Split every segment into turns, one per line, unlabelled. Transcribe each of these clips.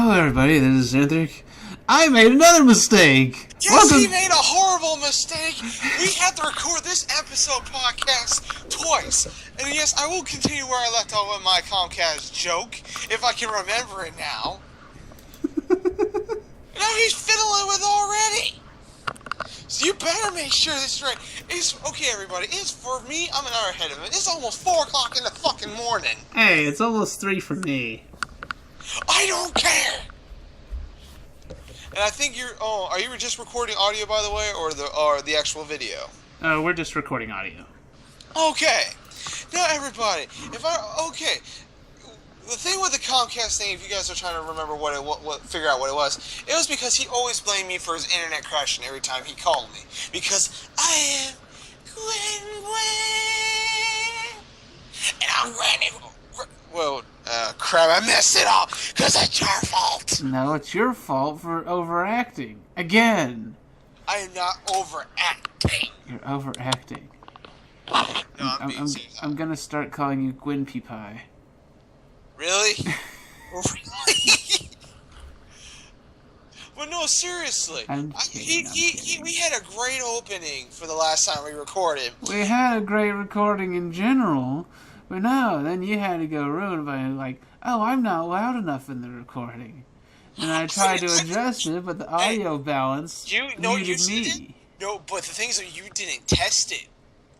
Hello everybody, this is Cynthric. I made another mistake!
Yes, he made a horrible mistake! We had to record this episode podcast twice. And yes, I will continue where I left off with my Comcast joke, if I can remember it now. Now he's fiddling with already! So you better make sure this is right. Okay, everybody, it's for me, I'm an hour ahead of him. It's almost 4 o'clock in the fucking morning.
Hey, it's almost 3 for me.
I don't care! And I think are you just recording audio, by the way, or the actual video?
We're just recording audio.
Okay. Now, everybody, the thing with the Comcast thing, if you guys are trying to remember figure out what it was because he always blamed me for his internet crashing every time he called me. Because I am Gwen. And I'm Granny. Well, crap, I messed it up, because it's your fault.
No, it's your fault for overacting. Again.
I am not overacting.
You're overacting.
No,
I'm gonna start calling you Gwimpy Pie.
Really? Really? Well, no, seriously. We had a great opening for the last time we recorded.
We had a great recording in general. But no, then you had to go ruin by like, oh, I'm not loud enough in the recording. And I tried to adjust it, but the audio balance muted me.
No, but the thing is that you didn't test it.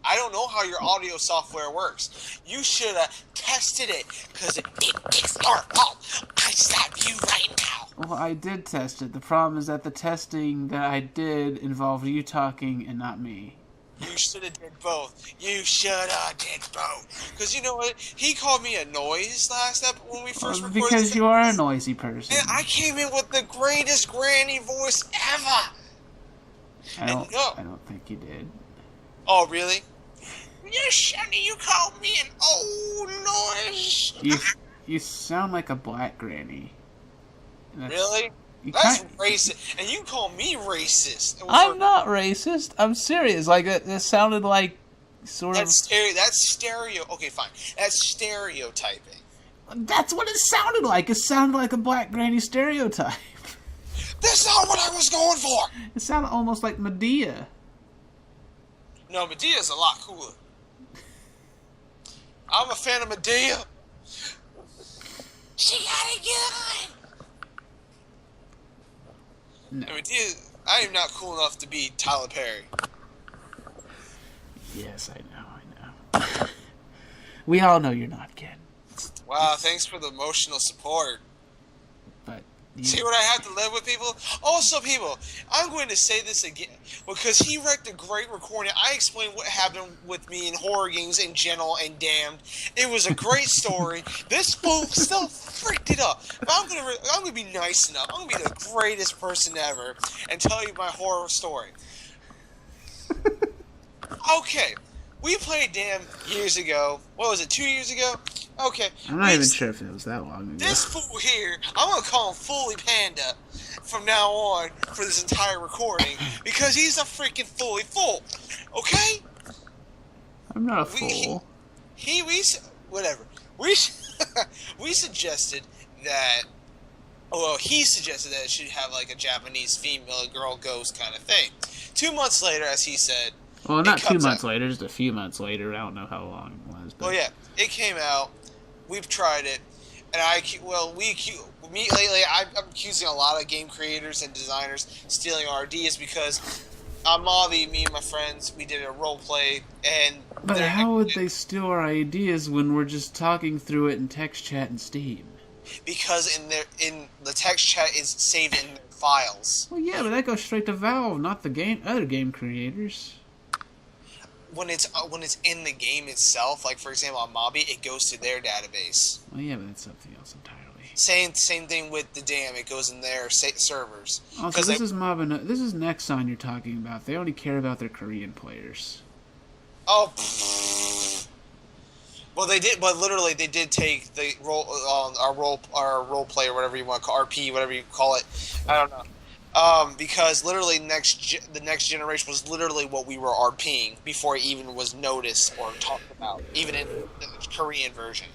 I don't know how your audio software works. You should have tested it, because it's your fault. I slap you right now.
Well, I did test it. The problem is that the testing that I did involved you talking and not me.
You should have did both. You should have did both. Because you know what? He called me a noise last episode when we first recorded.
Because you are a noisy person.
And I came in with the greatest granny voice ever.
I don't think you did.
Oh, really? Yes, Shani, you called me an old noise.
You sound like a black granny.
Really? That's racist. And you call me racist.
I'm not racist. I'm serious. Like, it sounded like
That's stereo. Okay, fine. That's stereotyping.
That's what it sounded like. It sounded like a black granny stereotype.
That's not what I was going for.
It sounded almost like Medea.
No, Medea's a lot cooler. I'm a fan of Medea. She got a gun.
No.
I am not cool enough to be Tyler Perry.
Yes, I know. We all know you're not, kid.
Wow, thanks for the emotional support.
But
see what I have to live with, people? Also, people, I'm going to say this again, because he wrecked a great recording. I explained what happened with me in horror games in general and Damned. It was a great story. This fool still freaked it up. But I'm gonna be nice enough. I'm gonna be the greatest person ever and tell you my horror story. Okay, we played Damned years ago. What was it, 2 years ago? Okay.
I'm not even sure if it was that long ago.
This fool here, I'm gonna call him Fully Panda from now on for this entire recording because he's a freaking fully fool. Okay?
I'm not a fool.
Whatever. We suggested that. Oh well, he suggested that it should have like a Japanese female girl ghost kind of thing. 2 months later, as he said.
Well, not 2 months later, just a few months later. I don't know how long it was. But...
Oh yeah, it came out. We've tried it, and me lately. I'm accusing a lot of game creators and designers stealing our ideas because on Mobby, me and my friends, we did a role play, and.
But how would they steal our ideas when we're just talking through it in text chat and Steam?
Because in the text chat is saved in their files.
Well, yeah, but that goes straight to Valve, not the other game creators.
When it's in the game itself, like for example on Mobby, it goes to their database.
Well, yeah, but that's something else entirely.
Same thing with the Dam. It goes in their servers.
Also, this is Nexon you're talking about. They only care about their Korean players.
Oh. Well, they did, but literally they did take the our role play or whatever you want to call RP, whatever you call it. I don't know. Because literally the next generation was literally what we were RPing before it even was noticed or talked about, even in the Korean version.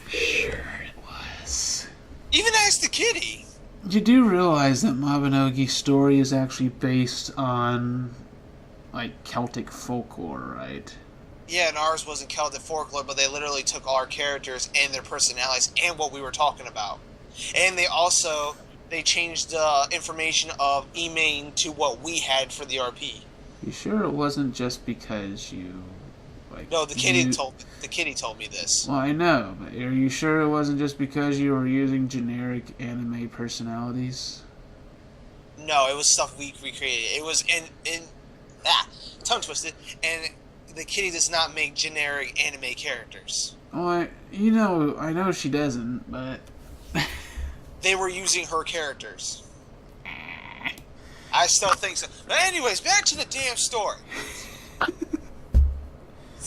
Sure it was.
Even ask the kitty.
You do realize that Mabinogi's story is actually based on, like, Celtic folklore, right?
Yeah, and ours wasn't Celtic folklore, but they literally took our characters and their personalities and what we were talking about. And they changed the information of E-Main to what we had for the RP.
You sure it wasn't just because you, like...
No, the kitty told me this.
Well, I know, but are you sure it wasn't just because you were using generic anime personalities?
No, it was stuff we recreated. It was tongue twisted, and the kitty does not make generic anime characters.
Well, I know she doesn't, but...
They were using her characters. I still think so. But anyways, back to the damn story.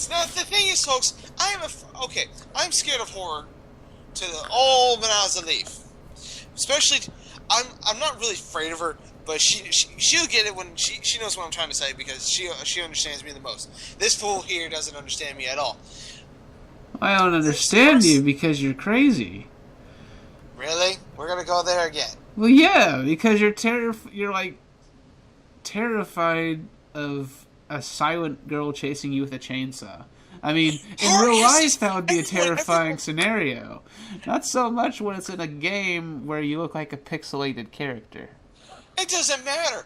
Now, the thing is, folks, I'm scared of horror to the old when I was a leaf. Especially, I'm not really afraid of her, but she'll get it when she knows what I'm trying to say because she understands me the most. This fool here doesn't understand me at all.
I don't understand you because you're crazy.
Really? We're gonna go there again.
Well, yeah, because you're like terrified of a silent girl chasing you with a chainsaw. I mean, in real life, that would be a terrifying scenario. Not so much when it's in a game where you look like a pixelated character.
It doesn't matter.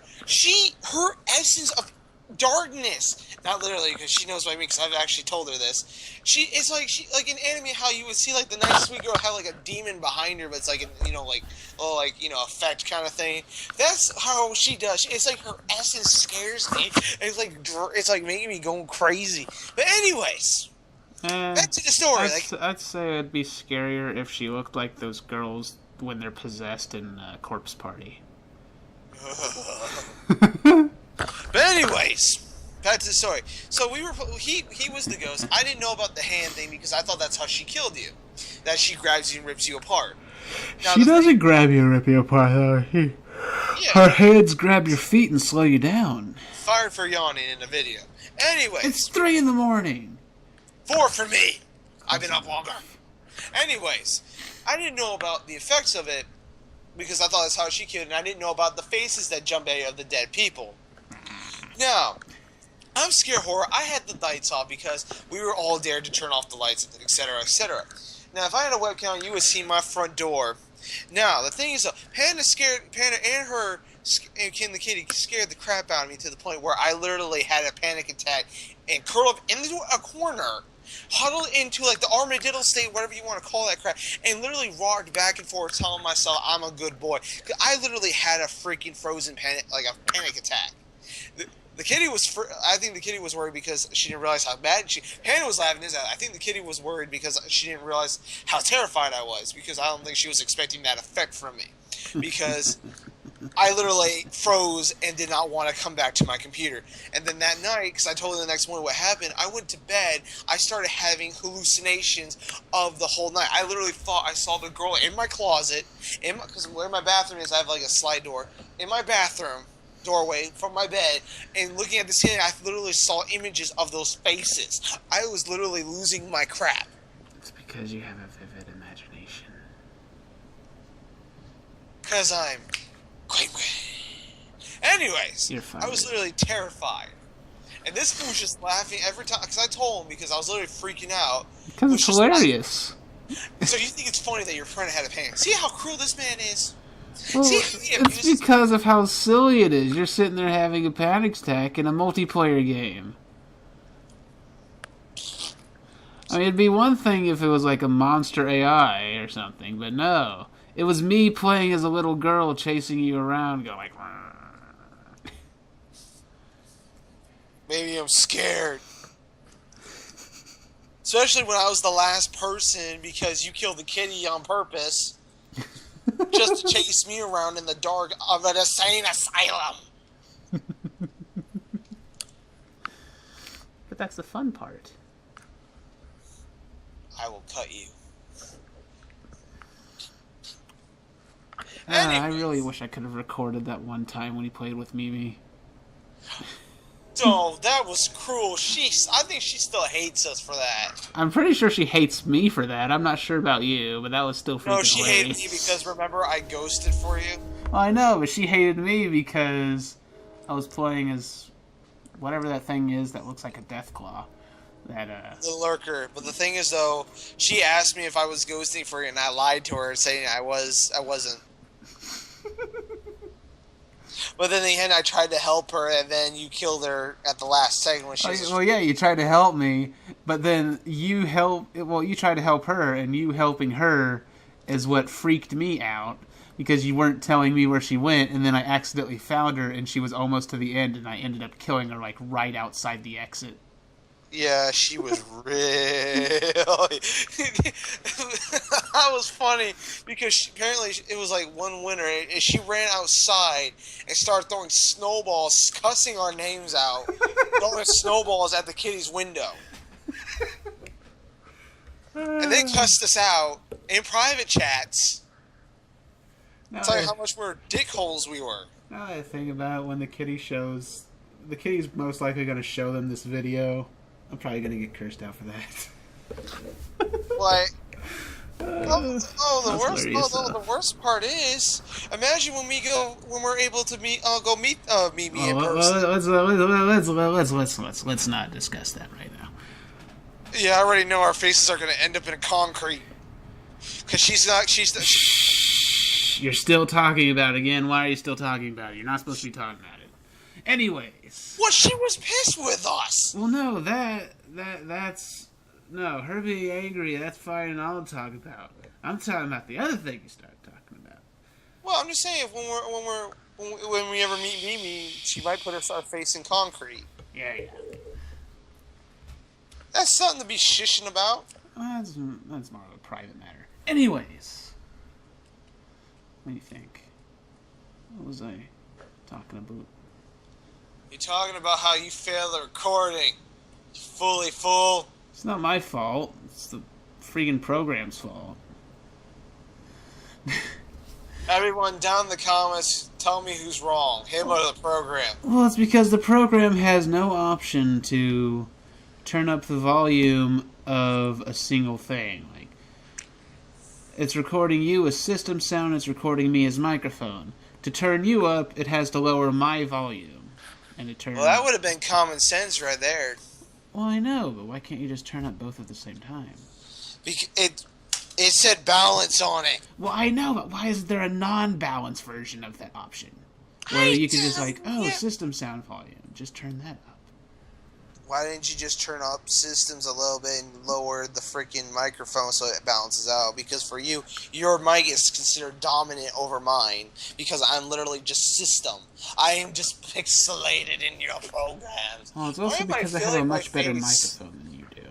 Her essence of darkness, not literally because she knows what I mean because I've actually told her this. It's like in anime how you would see like the nice sweet girl have like a demon behind her, but it's like effect kind of thing. That's how she does. It's like her essence scares me. It's like making me go crazy. But anyways, back to the story.
I'd say it'd be scarier if she looked like those girls when they're possessed in Corpse Party.
But anyways, back to the story. So he was the ghost. I didn't know about the hand thing because I thought that's how she killed you. That she grabs you and rips you apart. Now,
she doesn't grab you and rip you apart, though. Her hands grab your feet and slow you down.
Fired for yawning in the video. Anyways.
It's 3 a.m.
4 for me. I've been up longer. Anyways, I didn't know about the effects of it because I thought that's how she killed, and I didn't know about the faces that jump out of the dead people. Now, I'm scared horror. I had the lights off because we were all dared to turn off the lights, etc., etc. Now, if I had a webcam, you would see my front door. Now, the thing is, Panda and her and Ken the Kitty scared the crap out of me to the point where I literally had a panic attack and curled up into a corner, huddled into like the armadillo state, whatever you want to call that crap, and literally rocked back and forth, telling myself I'm a good boy. I literally had a freaking frozen panic attack. The kitty I think the kitty was worried because she didn't realize how bad Hannah was laughing his ass. I think the kitty was worried because she didn't realize how terrified I was because I don't think she was expecting that effect from me. Because I literally froze and did not want to come back to my computer. And then that night, because I told her the next morning what happened, I went to bed. I started having hallucinations of the whole night. I literally thought I saw the girl in my closet, because where my bathroom is, I have like a slide door. In my bathroom doorway from my bed, and looking at the ceiling, I literally saw images of those faces. I was literally losing my crap.
It's because you have a vivid imagination.
Because I'm quite. Anyways, I was literally terrified. And this fool was just laughing every time, because I told him, because I was literally freaking out.
Because it's hilarious.
So you think it's funny that your friend had a panic. See how cruel this man is?
Well, it's because of how silly it is. You're sitting there having a panic attack in a multiplayer game. I mean, it'd be one thing if it was like a monster AI or something, but no. It was me playing as a little girl chasing you around going like...
Maybe I'm scared. Especially when I was the last person because you killed the kitty on purpose. Just to chase me around in the dark of an insane asylum.
But that's the fun part.
I will cut you.
I really wish I could have recorded that one time when he played with Mimi.
Oh, that That was cruel. I think she still hates us for that.
I'm pretty sure she hates me for that. I'm not sure about you, but that was still freaking
No, she hated
hilarious.
me because, remember, I ghosted for you?
Well, I know, but she hated me because I was playing as whatever that thing is that looks like a death claw.
The lurker. But the thing is, though, she asked me if I was ghosting for you, and I lied to her, saying I wasn't. But then in the end, I tried to help her, and then you killed her at the last second when she was...
Well, yeah, you tried to help me, but then you tried to help her, and you helping her is what freaked me out, because you weren't telling me where she went, and then I accidentally found her, and she was almost to the end, and I ended up killing her, like, right outside the exit.
Yeah, she was really... That was funny, because apparently it was like one winter, and she ran outside and started throwing snowballs, cussing our names out, throwing snowballs at the kitty's window. And then cussed us out in private chats. Tell you how much more dickholes we were.
Now that I think about it, when the kitty's most likely going to show them this video. I'm probably going to get cursed out for that.
Like, the worst part is, imagine when we're able to meet me in person.
Let's not discuss that right now.
Yeah, I already know our faces are going to end up in concrete. Because
Shh, you're still talking about it again. Why are you still talking about it? You're not supposed to be talking about it. Anyways.
Well, she was pissed with us.
Well, no, that's no, her being angry, that's fine and I'll talk about. I'm talking about the other thing you started talking about.
Well, I'm just saying, when we ever meet Mimi, she might put her face in concrete.
Yeah.
That's something to be shishing about.
Well, that's more of a private matter. Anyways, what do you think? What was I talking about?
You're talking about how you failed the recording. You fully fool.
It's not my fault. It's the freaking program's fault.
Everyone down in the comments, tell me who's wrong. Him or the program.
Well, it's because the program has no option to turn up the volume of a single thing. Like, it's recording you as system sound, it's recording me as microphone. To turn you up, it has to lower my volume. And it turns.
Well, that would have been common sense right there.
Well, I know, but why can't you just turn up both at the same time?
It said balance on it.
Well, I know, but why isn't there a non-balance version of that option? Where you could just system sound volume. Just turn that up.
Why didn't you just turn up systems a little bit and lower the freaking microphone so it balances out? Because for you, your mic is considered dominant over mine because I'm literally just system. I am just pixelated in your programs.
Well, it's also because I have a much better microphone than you do.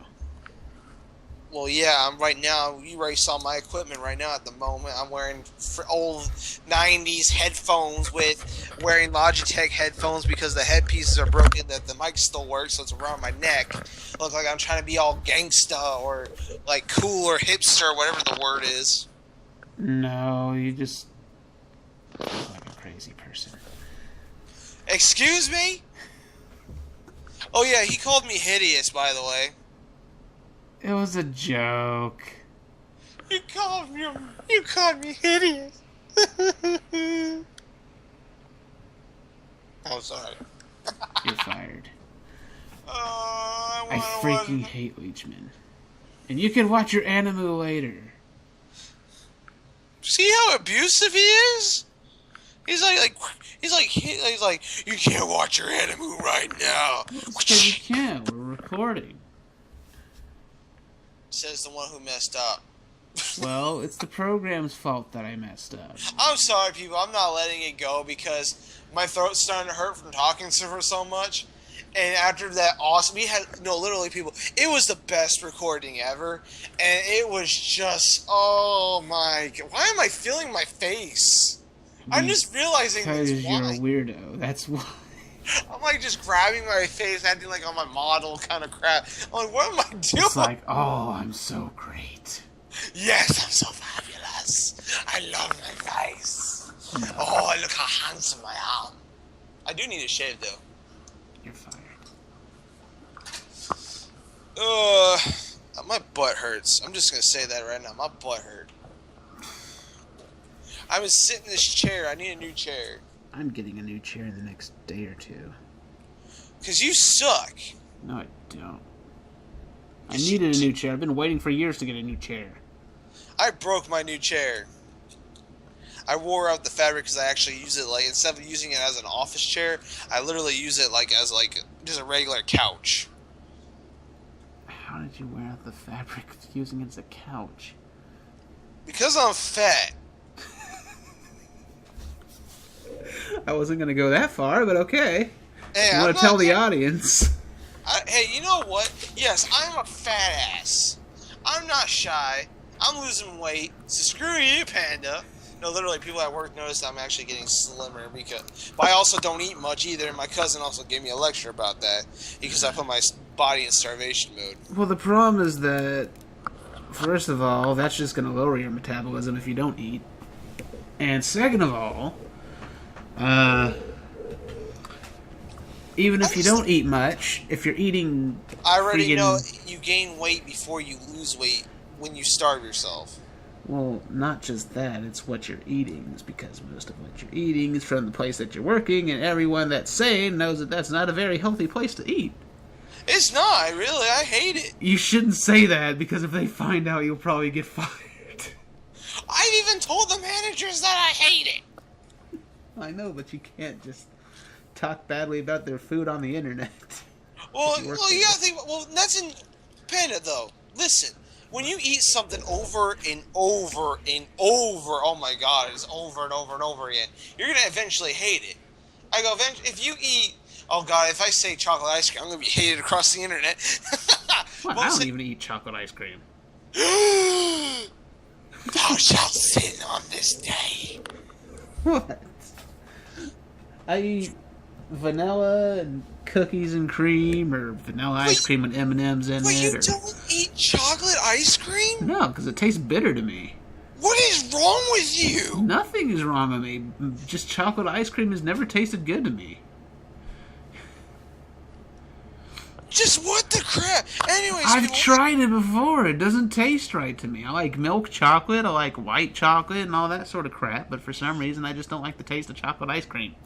Well, yeah, right now, you already saw my equipment right now at the moment. I'm wearing old 90s headphones wearing Logitech headphones because the headpieces are broken, that the mic still works, so it's around my neck. Look like I'm trying to be all gangsta or like cool or hipster or whatever the word is.
No, you just look like a crazy person.
Excuse me? Oh yeah, he called me hideous, by the way.
It was a joke.
You called me hideous. Oh, sorry.
You're fired. I freaking hate Leechman. And you can watch your anime later.
See how abusive he is? He's like, you can't watch your anime right now.
Because you can't. We're recording.
Says the one who messed up.
Well, it's the program's fault that I messed up.
I'm sorry, people. I'm not letting it go because my throat's starting to hurt from talking to her so much. And after that literally, people, it was the best recording ever. And it was just, oh my God. Why am I feeling my face? I'm just realizing
because
that's why.
You're a weirdo. That's why.
I'm like just grabbing my face, acting like I'm a model kind of crap. I'm like, what am I doing?
It's like, oh, I'm so great.
Yes, I'm so fabulous. I love my face. No. Oh, look how handsome I am. I do need a shave, though.
You're fired.
Uh, my butt hurts. I'm just gonna say that right now. My butt hurt. I've been sitting in this chair. I need a new chair.
I'm getting a new chair in the next day or two.
Cause you suck.
No, I don't. I needed a new chair. I've been waiting for years to get a new chair.
I broke my new chair. I wore out the fabric because I actually use it like instead of using it as an office chair, I literally use it like as like just a regular couch.
How did you wear out the fabric using it as a couch?
Because I'm fat.
I wasn't gonna go that far, but okay.
Hey,
You want to tell the audience?
Hey, you know what? Yes, I'm a fat ass. I'm not shy. I'm losing weight. So screw you, Panda. No, literally, people at work notice I'm actually getting slimmer but I also don't eat much either. And my cousin also gave me a lecture about that because I put my body in starvation mode.
Well, the problem is that, first of all, that's just going to lower your metabolism if you don't eat. And second of all, even if you don't eat much, if you're eating...
I already know you gain weight before you lose weight when you starve yourself.
Well, not just that, it's what you're eating. It's because most of what you're eating is from the place that you're working, and everyone that's sane knows that that's not a very healthy place to eat.
It's not, really. I hate it.
You shouldn't say that, because if they find out, you'll probably get fired.
I've even told the managers that I hate it.
I know, but you can't just talk badly about their food on the internet.
Well, you gotta think, well, that's in Panda, though. Listen. When you eat something over and over and over, oh my god, it's over and over and over again, you're going to eventually hate it. I go, if you eat, oh god, if I say chocolate ice cream, I'm going to be hated across the internet.
Well, I don't even eat chocolate ice cream.
Thou shalt sin on this day.
What? I eat vanilla and cookies and cream, or vanilla ice cream with M&M's in it.
Wait, you don't eat chocolate ice cream?
No, because it tastes bitter to me.
What is wrong with you?
Nothing is wrong with me. Just chocolate ice cream has never tasted good to me.
Just what the crap? Anyways,
I've tried it before. It doesn't taste right to me. I like milk chocolate, I like white chocolate, and all that sort of crap, but for some reason I just don't like the taste of chocolate ice cream.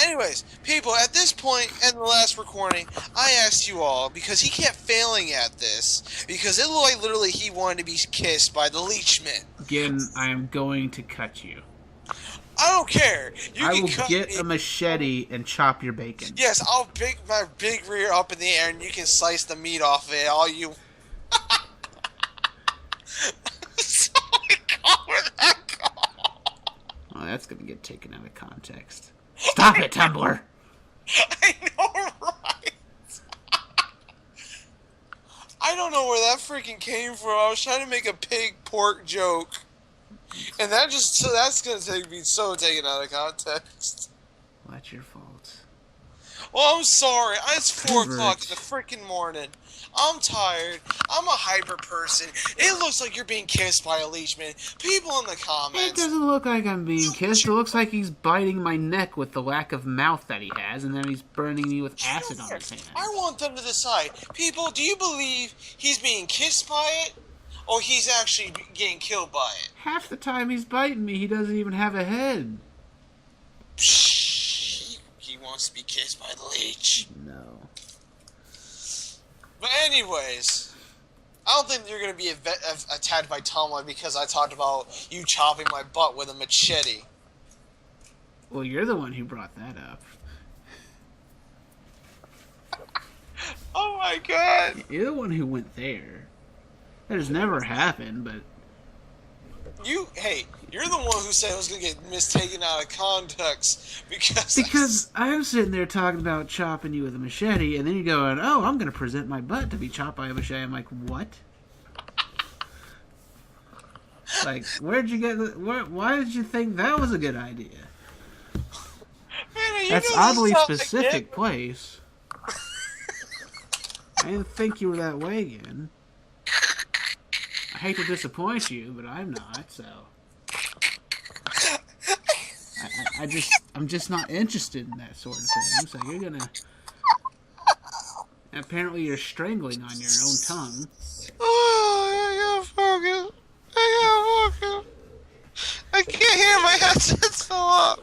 Anyways, people, at this point in the last recording, I asked you all, because he kept failing at this, because it looked like literally he wanted to be kissed by the leechman.
Again, I am going to cut you.
I don't care.
I will get a machete and chop your bacon.
Yes, I'll pick my big rear up in the air and you can slice the meat off it, all you...
Oh, that's going to get taken out of context. Stop it, Tumblr!
I know, right? I don't know where that freaking came from. I was trying to make a pig pork joke. And that's going to be so taken out of context.
Well, that's your fault.
Well, I'm sorry. It's 4 o'clock in the freaking morning. I'm tired. I'm a hyper person. It looks like you're being kissed by a leechman. People in the comments.
It doesn't look like I'm being kissed. It looks like he's biting my neck with the lack of mouth that he has, and then he's burning me with acid on his hands.
I want them to decide. People, do you believe he's being kissed by it, or he's actually getting killed by it?
Half the time he's biting me, he doesn't even have a head.
Psh, he wants to be kissed by the leech.
No.
But anyways, I don't think you're going to be attacked by Tomlin because I talked about you chopping my butt with a machete.
Well, you're the one who brought that up.
Oh my god!
You're the one who went there. That has never happened, but...
You're the one who said it was going to get mistaken out of context
because I'm sitting there talking about chopping you with a machete, and then you're going, oh, I'm going to present my butt to be chopped by a machete. I'm like, what? Like, where'd you get... Why did you think that was a good idea?
Man,
that's oddly specific place. I didn't think you were that way again. I hate to disappoint you, but I'm not, so... I'm just not interested in that sort of thing, so you're gonna... Apparently you're strangling on your own tongue.
Oh, I gotta focus. I gotta focus. I can't hear my headset's fell off.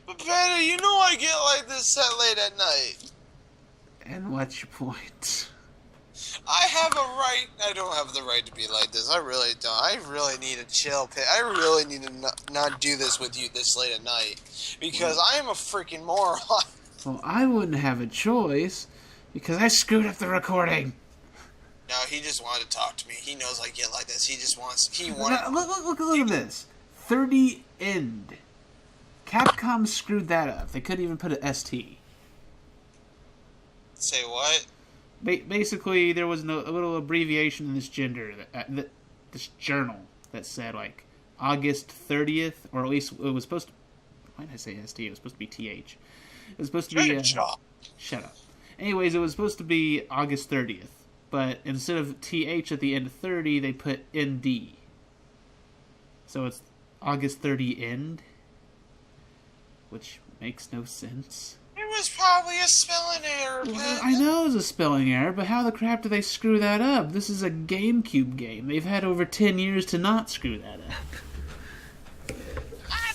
But Panda, you know I get like this set late at night.
And what's your point?
I have a right. I don't have the right to be like this. I really don't. I really need to chill. I really need to not do this with you this late at night. Because I am a freaking moron.
Well, I wouldn't have a choice. Because I screwed up the recording.
No, he just wanted to talk to me. He knows I get like this. He just wants... He wanted...
Look at this. 30 end. Capcom screwed that up. They couldn't even put an ST.
Say what?
Basically, there was a little abbreviation in this this journal that said, like, August 30th, or at least it was supposed to... Why did I say ST? It was supposed to be TH. It was supposed to be... Shut up. Anyways, it was supposed to be August 30th. But instead of TH at the end of 30, they put ND. So it's August 30 end. Which makes no sense.
It was probably a spelling error,
Well, I know it was a spelling error, but how the crap do they screw that up? This is a GameCube game. They've had over 10 years to not screw that up.
I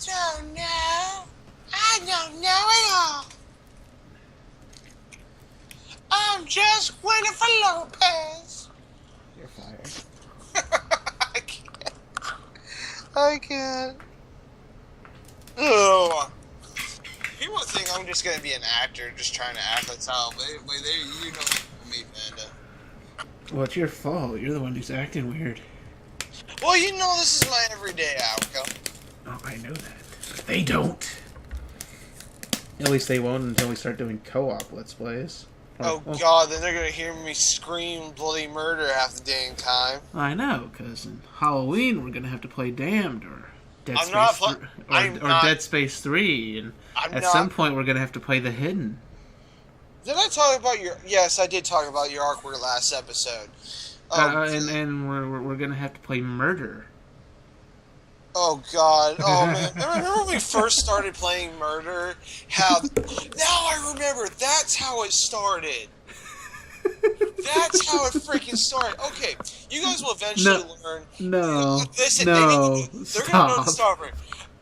don't know. I don't know at all. I'm just Jennifer Lopez.
You're fired.
I can't. Ugh. People think I'm just gonna be an actor, just trying to act like how. You know me, Panda.
Well, it's your fault. You're the one who's acting weird.
Well, you know this is my everyday outcome.
Oh, I know that. They don't. At least they won't until we start doing co-op Let's Plays.
God, then they're gonna hear me scream bloody murder half the dang time.
I know, because in Halloween we're gonna have to play Damned or Dead Space 3, and at some point we're gonna have to play The Hidden.
Did I talk about your? Yes, I did talk about your awkward last episode.
And we're gonna have to play Murder.
Oh God! Oh man! Remember when we first started playing Murder? Now I remember. That's how it started. That's how it freaking started. Okay, you guys will eventually learn. Listen, they're gonna stop it.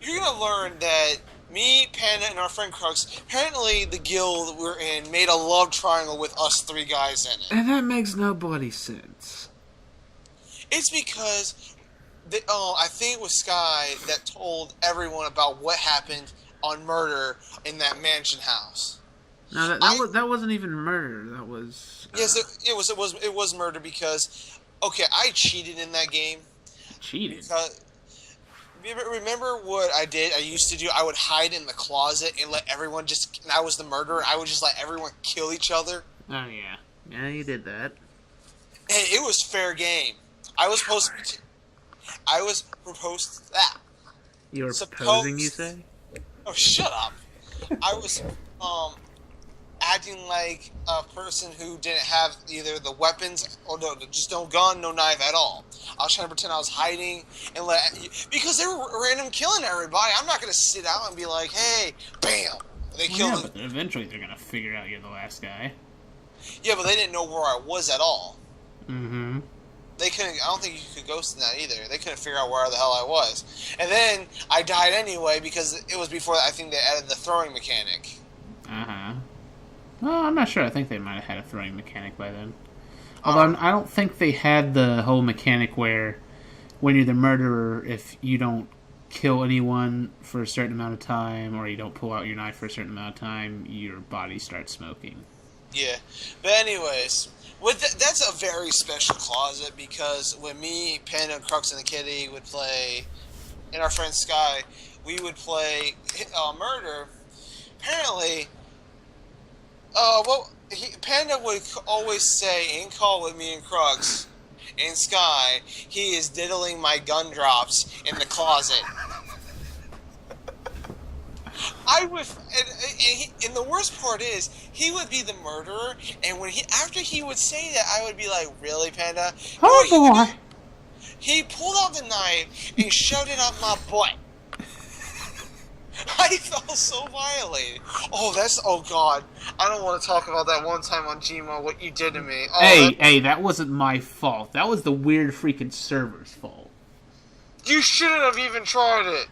You're gonna learn that me, Panda, and our friend Crux, apparently the guild we're in made a love triangle with us three guys in it.
And that makes no bloody sense.
It's because I think it was Sky that told everyone about what happened on Murder in that mansion house.
No, that wasn't even murder. That was
yes, it was murder because I cheated in that game.
Cheated.
Remember what I did? I used to do. I would hide in the closet and let everyone and I was the murderer. I would just let everyone kill each other.
Oh yeah, you did that.
And it was fair game. I was proposed to that.
You were proposing, you say?
Oh, shut up. I was acting like a person who didn't have either the weapons or just no gun, no knife at all. I was trying to pretend I was hiding and because they were random killing everybody. I'm not going to sit out and be like, hey, bam, they killed them.
But eventually they're going to figure out you're the last guy.
Yeah, but they didn't know where I was at all.
Mm-hmm.
They couldn't. I don't think you could ghost in that either. They couldn't figure out where the hell I was. And then I died anyway because it was before I think they added the throwing mechanic.
Uh-huh. Well, I'm not sure. I think they might have had a throwing mechanic by then. Although I don't think they had the whole mechanic where when you're the murderer, if you don't kill anyone for a certain amount of time or you don't pull out your knife for a certain amount of time, your body starts smoking.
Yeah. But anyways, that's a very special closet because when me, Panda, and Crux, and the Kitty would play, and our friend Sky, we would play Murder. Apparently, Panda would always say in call with me and Crux and Sky, he is diddling my gun drops in the closet. And the worst part is, he would be the murderer, and after he would say that, I would be like, really, Panda?
Oh, boy!
He pulled out the knife and shoved it up my butt. I felt so violated. Oh God. I don't want to talk about that one time on Gmail, what you did to me. Oh,
Hey, that wasn't my fault. That was the weird freaking server's fault.
You shouldn't have even tried it.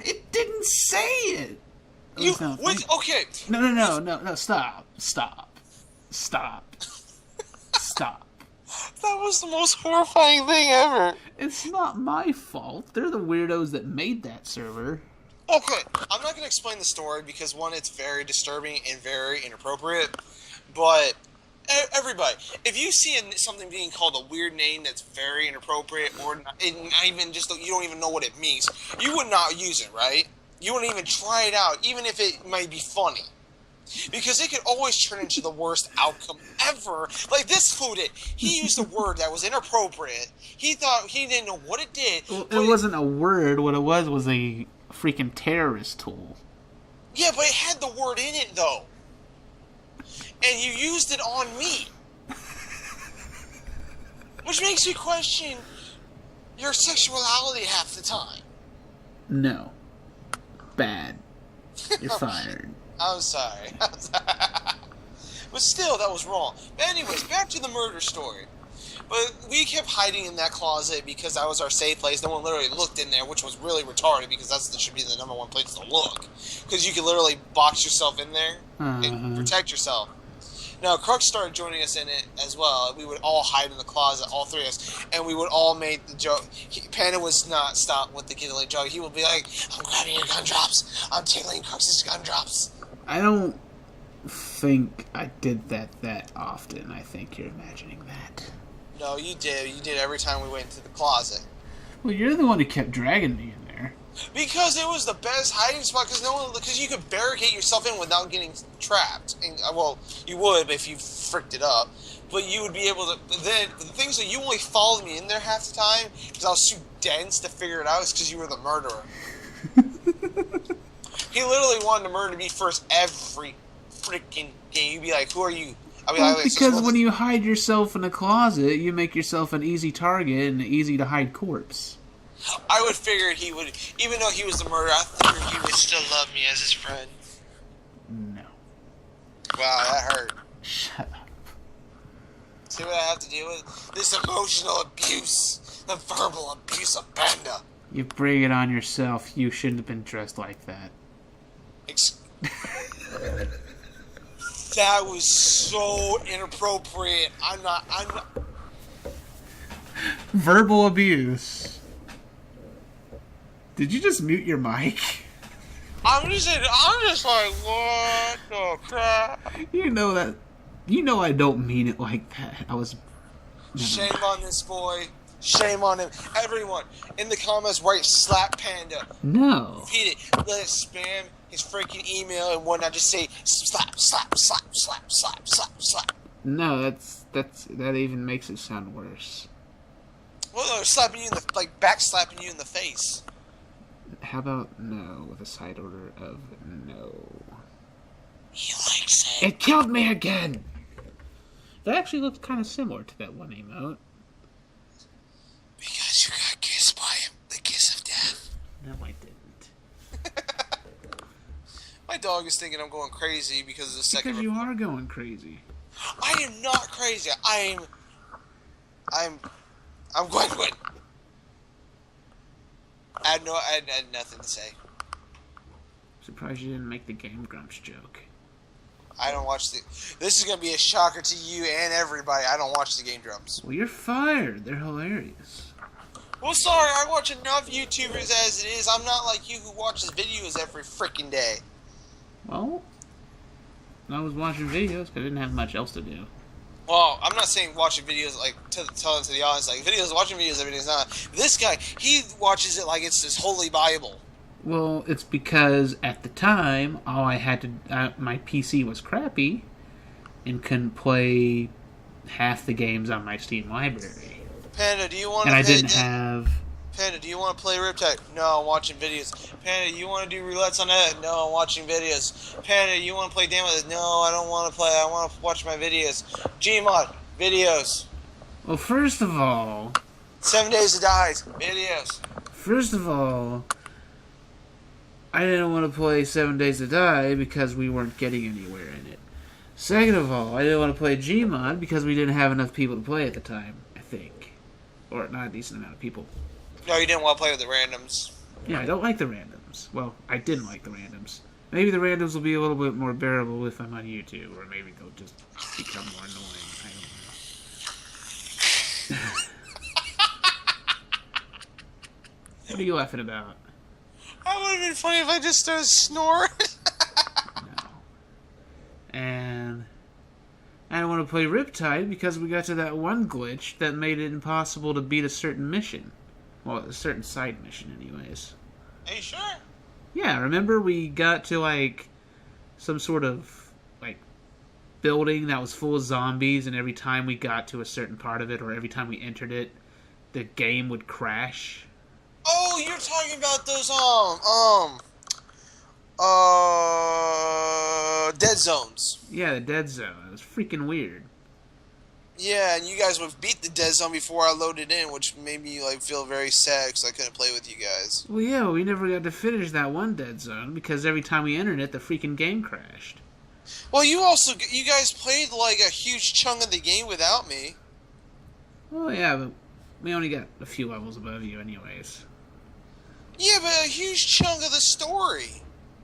It didn't say it.
Okay.
No, stop.
That was the most horrifying thing ever.
It's not my fault. They're the weirdos that made that server.
Okay, I'm not going to explain the story because, one, it's very disturbing and very inappropriate. But, everybody, if you see something being called a weird name that's very inappropriate, or not even just you don't even know what it means, you would not use it, right? You wouldn't even try it out, even if it might be funny. Because it could always turn into the worst outcome ever. Like this fool did. He used a word that was inappropriate. He thought he didn't know what it did.
Well, it wasn't a word. What it was a freaking terrorist tool.
Yeah, but it had the word in it, though. And you used it on me. Which makes you question your sexuality half the time.
No. Bad. You're fired.
I'm sorry. But still, that was wrong. But anyways, back to the murder story. But we kept hiding in that closet because that was our safe place. No one literally looked in there, which was really retarded because that should be the number one place to look. Because you could literally box yourself in there and protect yourself. Now, Crux started joining us in it as well. We would all hide in the closet, all three of us, and we would all make the joke. Panda was not stopped with the giggling joke. He would be like, I'm grabbing your gun drops. I'm tickling Crux's gun drops.
I don't think I did that often. I think you're imagining that.
No, you did. You did every time we went into the closet.
Well, you're the one who kept dragging me in there.
Because it was the best hiding spot. Because you could barricade yourself in without getting trapped. And, well, you would if you fricked it up. But you would be able to. But then the things that you only followed me in there half the time because I was too dense to figure it out. Is because you were the murderer. He literally wanted to murder me first every freaking game. You'd be like, "Who are you?" I'd be like,
because when you hide yourself in a closet, you make yourself an easy target and an easy to hide corpse.
I would figure he would, even though he was the murderer, I figured he would still love me as his friend.
No.
Wow, that hurt.
Shut up.
See what I have to deal with? This emotional abuse, the verbal abuse of Panda.
You bring it on yourself. You shouldn't have been dressed like that.
That was so inappropriate. I'm not.
Verbal abuse. Did you just mute your mic?
I'm just like, what the crap?
You know I don't mean it like that.
Shame on this boy. Shame on him. Everyone, in the comments, write slap Panda.
No.
Repeat it. Let it spam his freaking email and whatnot. Just say slap, slap, slap, slap, slap, slap, slap.
No, that even makes it sound worse.
Well, they're slapping you in the, backslapping you in the face.
How about no with a side order of no?
He likes it.
It killed me again! That actually looks kind of similar to that one emote.
Because you got kissed by him. The kiss of death.
No, I didn't.
My dog is thinking I'm going crazy because of the second...
Because you are going crazy.
I am not crazy. I'm going to quit. I had nothing to say.
Surprised you didn't make the Game Grumps joke.
I don't watch the... This is going to be a shocker to you and everybody. I don't watch the Game Drums.
Well, you're fired. They're hilarious.
Well, sorry. I watch enough YouTubers as it is. I'm not like you who watches videos every freaking day.
Well, I was watching videos because I didn't have much else to do.
Well, I'm not saying watching videos, telling to the audience, watching videos every day is not. This guy, he watches it like it's his holy Bible.
Well, it's because at the time, all I had to... my PC was crappy and couldn't play half the games on my Steam library.
Panda, do you want to...
And I didn't have...
Panda, do you want to play Riptide? No, I'm watching videos. Panda, you want to do roulettes on that? No, I'm watching videos. Panda, you want to play demos? No, I don't want to play. I want to watch my videos. Gmod, videos.
Well, first of all...
7 Days to Die, videos.
First of all... I didn't want to play 7 Days to Die because we weren't getting anywhere in it. Second of all, I didn't want to play Gmod because we didn't have enough people to play at the time, I think. Or not a decent amount of people.
No, you didn't want to play with the randoms.
Yeah, I don't like the randoms. Well, I didn't like the randoms. Maybe the randoms will be a little bit more bearable if I'm on YouTube, or maybe they'll just become more annoying. I don't know. What are you laughing about?
That would have been funny if I just started snoring.
No. And I don't want to play Riptide because we got to that one glitch that made it impossible to beat a certain mission. Well, a certain side mission, anyways.
Are you sure?
Yeah, remember we got to, like, some sort of, like, building that was full of zombies, and every time we got to a certain part of it, or every time we entered it, the game would crash?
Oh, you're talking about those, dead zones.
Yeah, the dead zone. It was freaking weird.
Yeah, and you guys would beat the dead zone before I loaded in, which made me, like, feel very sad because I couldn't play with you guys.
Well, yeah, we never got to finish that one dead zone because every time we entered it, the freaking game crashed.
Well, you guys played, like, a huge chunk of the game without me.
Well, yeah, but we only got a few levels above you anyways.
Yeah, but a huge chunk of the story.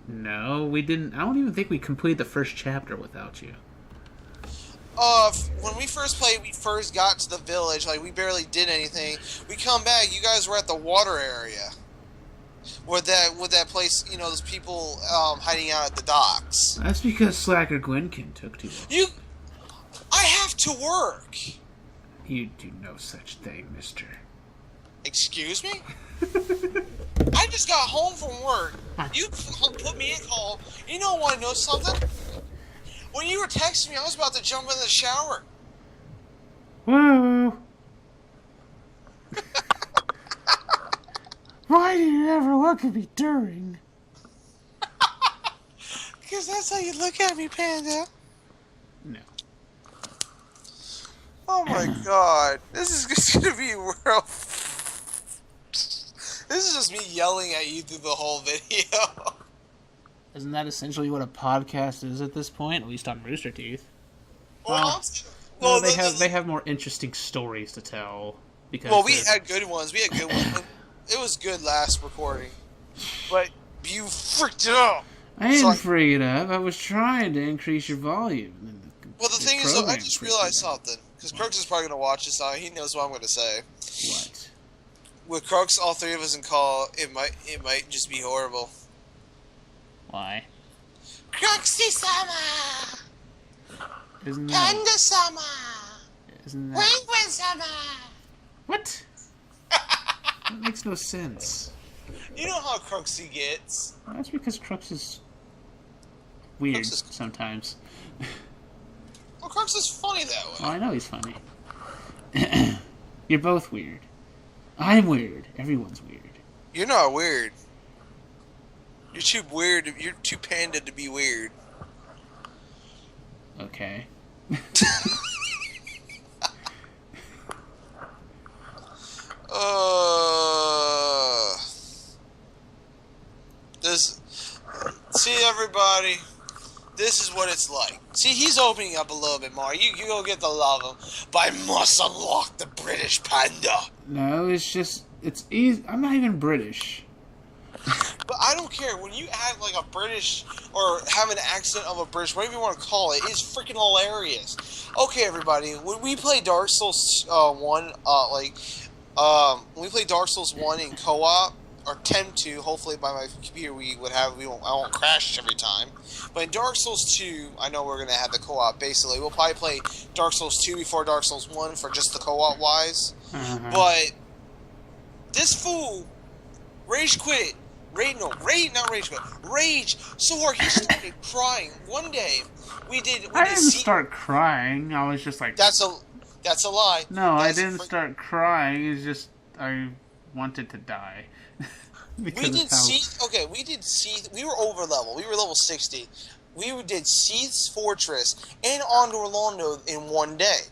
No, we didn't. I don't even think we completed the first chapter without you.
When we first played, we first got to the village, like, we barely did anything. We come back, you guys were at the water area. With that place, you know, those people, hiding out at the docks.
That's because Slacker Gwenkin took too long.
I have to work!
You do no such thing, mister.
Excuse me? I just got home from work. You put me in call. You know what? I know something? When you were texting me, I was about to jump in the shower.
Whoa. Why do you never look at me during?
Because that's how you look at me, Panda.
No.
Oh my god. This is just going to be real. This is just me yelling at you through the whole video.
Isn't that essentially what a podcast is at this point? At least on Rooster Teeth.
Well,
they have more interesting stories to tell. Because
we had good ones. It was good last recording. But you freaked it up.
I didn't freak it up. I was trying to increase your volume.
Well, the thing is, I just realized something. Because Crooks is probably going to watch this out. He knows what I'm going to say.
What?
With Crooks, all three of us in call, it might just be horrible.
Why?
Crooksy-sama!
Isn't that...
Panda-sama!
Isn't that...
Penguin-sama!
What? That makes no sense.
You know how Crooksy gets.
Well, that's because Crooks is weird sometimes.
Well, Crooks is funny that way.
Oh, I know he's funny. You're both weird. I'm weird. Everyone's weird.
You're not weird. You're too weird. You're too panda to be weird.
Okay.
See everybody, this is what it's like. See, he's opening up a little bit more. You go get to love him, but I must unlock the British panda.
No, it's easy. I'm not even British.
But I don't care. When you act like a British, or have an accent of a British, whatever you want to call it, it's freaking hilarious. Okay, everybody, when we play Dark Souls 1, when we play Dark Souls 1 in co-op, or attempt to, hopefully by my computer I won't crash every time. But in Dark Souls 2, I know we're going to have the co-op, basically. We'll probably play Dark Souls 2 before Dark Souls 1 for just the co-op wise.
Uh-huh.
But this fool rage quit. Rage so hard he started crying. One day I
didn't start crying. I was just like,
that's a lie.
No, I didn't start crying. It's just I wanted to die. We did we were over level. We were level 60. We did Seath's Fortress and Andor Londo in one day.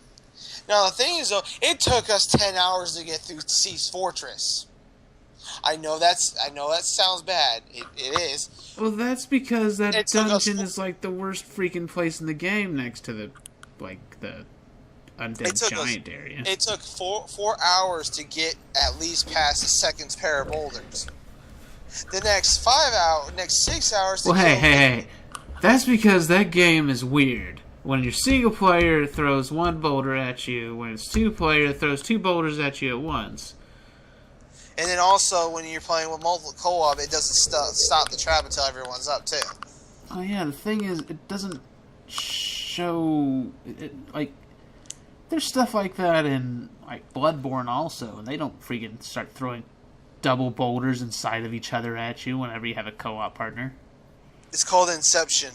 Now the thing is though, it took us 10 hours to get through Seath's Fortress.
I know that sounds bad. It is.
Well, that's because that
It took us-
dungeon is like the worst freaking place in the game next to the undead giant area.
It took 4 hours to get at least past the second pair of boulders. The next 6 hours to
Well,
kill
hey. That's because that game is weird. When you're single player, it throws one boulder at you. When it's two player, it throws two boulders at you at once.
And then also, when you're playing with multiple co-op, it doesn't stop the trap until everyone's up, too.
Oh, yeah, the thing is, it doesn't show... there's stuff like that in, Bloodborne also, and they don't freaking start throwing double boulders inside of each other at you whenever you have a co-op partner.
It's called Inception.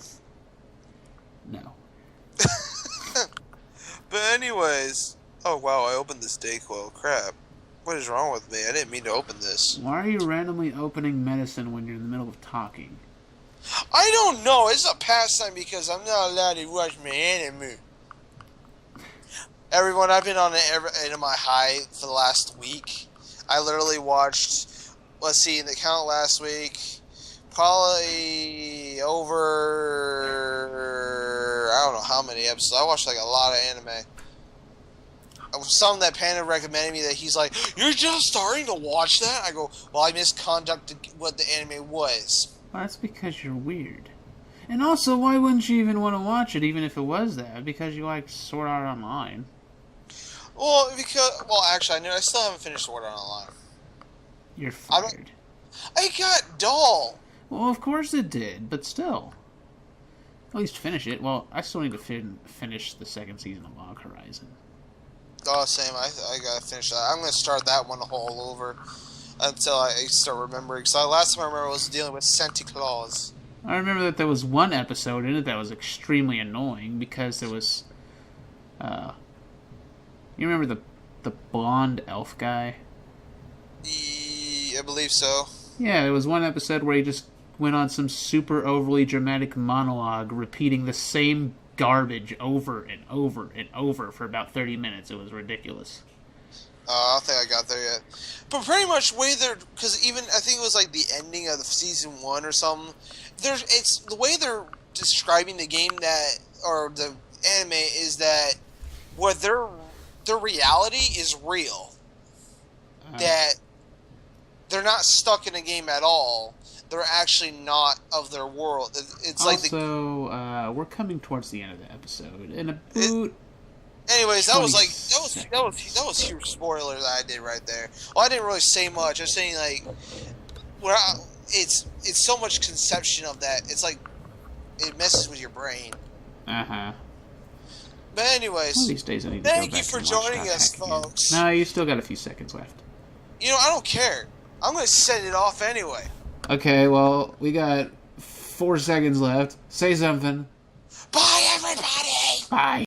No.
But anyways... Oh, wow, I opened this Dayquil. Crap. What is wrong with me? I didn't mean to open this.
Why are you randomly opening medicine when you're in the middle of talking?
I don't know. It's a pastime because I'm not allowed to watch my anime. Everyone, I've been on in my high for the last week. I literally watched, let's see, in the count last week, probably over, I don't know how many episodes. I watched like a lot of anime. Some that Panda recommended me that he's like, you're just starting to watch that? I go, well, I misconducted what the anime was.
Well, that's because you're weird. And also, why wouldn't you even want to watch it, even if it was that? Because you like Sword Art Online.
Well, actually, I still haven't finished Sword Art Online.
You're fired.
I got dull.
Well, of course it did, but still. At least finish it. Well, I still need to finish the second season of Log Horizon.
Oh, same. I gotta finish that. I'm gonna start that one all over until I start remembering. So last time I remember was dealing with Santa Claus.
I remember that there was one episode in it that was extremely annoying because there was, you remember the blonde elf guy?
I believe so.
Yeah, there was one episode where he just went on some super overly dramatic monologue, repeating the same garbage over and over and over for about 30 minutes. It was ridiculous.
I don't think I got there yet. But pretty much way they're, because even I think it was like the ending of the season 1 or something. It's the way they're describing the game or the anime is that where their reality is real. That they're not stuck in a game at all. They're actually not of their world. It's
also, we're coming towards the end of the episode. In a boot.
Anyways, that was a huge spoiler that I did right there. Well, I didn't really say much. I was saying it's so much conception of that. It's like it messes with your brain.
Uh-huh.
But anyways,
one of these days I need to
thank
go
you
back
for
and watch
joining us, folks.
No, you still got a few seconds left.
I don't care. I'm going to set it off anyway.
Okay, well, we got 4 seconds left. Say something.
Bye, everybody!
Bye.